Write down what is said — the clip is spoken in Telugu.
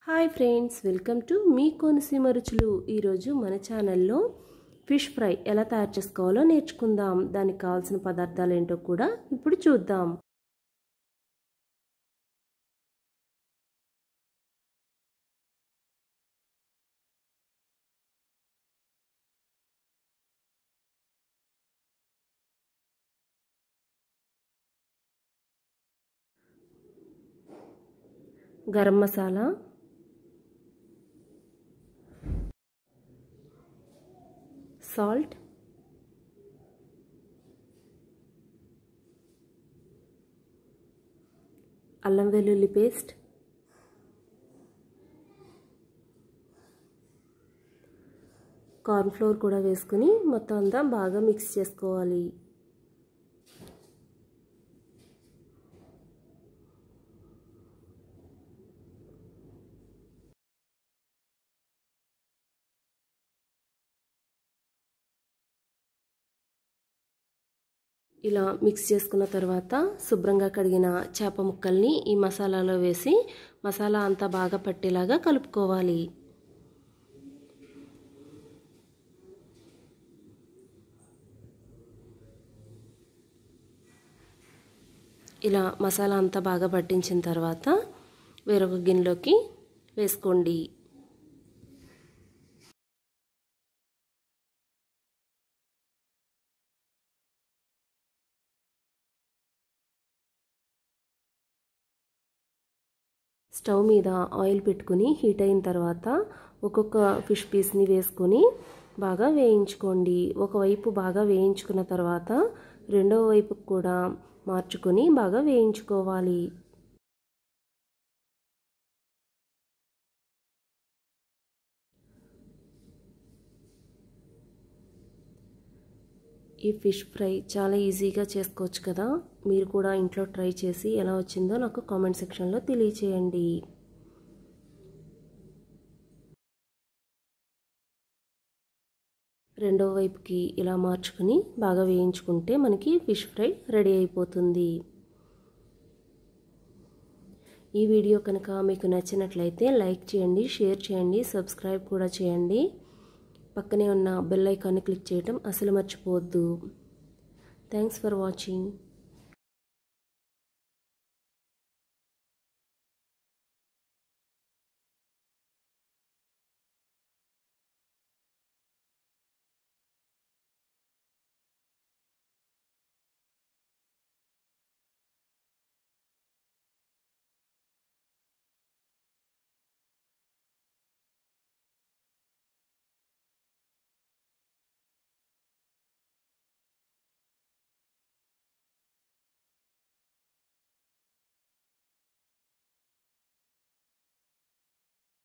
Hi friends, welcome to me Konaseema రుచులు. ఈరోజు మన ఛానల్లో ఫిష్ ఫ్రై ఎలా తయారు చేసుకోవాలో నేర్చుకుందాం. దానికి కావాల్సిన పదార్థాలు ఏంటో కూడా ఇప్పుడు చూద్దాం. గరం మసాలా, సాల్ట్, అల్లం వెల్లుల్లి పేస్ట్, కార్న్ ఫ్లోర్ కూడా వేసుకుని మొత్తం అంతా బాగా మిక్స్ చేసుకోవాలి. ఇలా మిక్స్ చేసుకున్న తర్వాత శుభ్రంగా కడిగిన చేప ముక్కల్ని ఈ మసాలాలో వేసి మసాలా అంతా బాగా పట్టేలాగా కలుపుకోవాలి. ఇలా మసాలా అంతా బాగా పట్టించిన తర్వాత వేరొక గిన్నెలోకి వేసుకోండి. స్టవ్ మీద ఆయిల్ పెట్టుకుని హీట్ అయిన తర్వాత ఒక్కొక్క ఫిష్ పీస్ని వేసుకొని బాగా వేయించుకోండి. ఒకవైపు బాగా వేయించుకున్న తర్వాత రెండవ వైపుకు కూడా మార్చుకొని బాగా వేయించుకోవాలి. ఈ ఫిష్ ఫ్రై చాలా ఈజీగా చేసుకోవచ్చు కదా. మీరు కూడా ఇంట్లో ట్రై చేసి ఎలా వచ్చిందో నాకు కామెంట్ సెక్షన్లో తెలియచేయండి. రెండో వైపుకి ఇలా మార్చుకుని బాగా వేయించుకుంటే మనకి ఫిష్ ఫ్రై రెడీ అయిపోతుంది. ఈ వీడియో కనుక మీకు నచ్చినట్లయితే లైక్ చేయండి, షేర్ చేయండి, సబ్స్క్రైబ్ కూడా చేయండి. పక్కనే ఉన్న బెల్ ఐకాన్ని క్లిక్ చేయడం అసలు మర్చిపోవద్దు. Thanks for watching.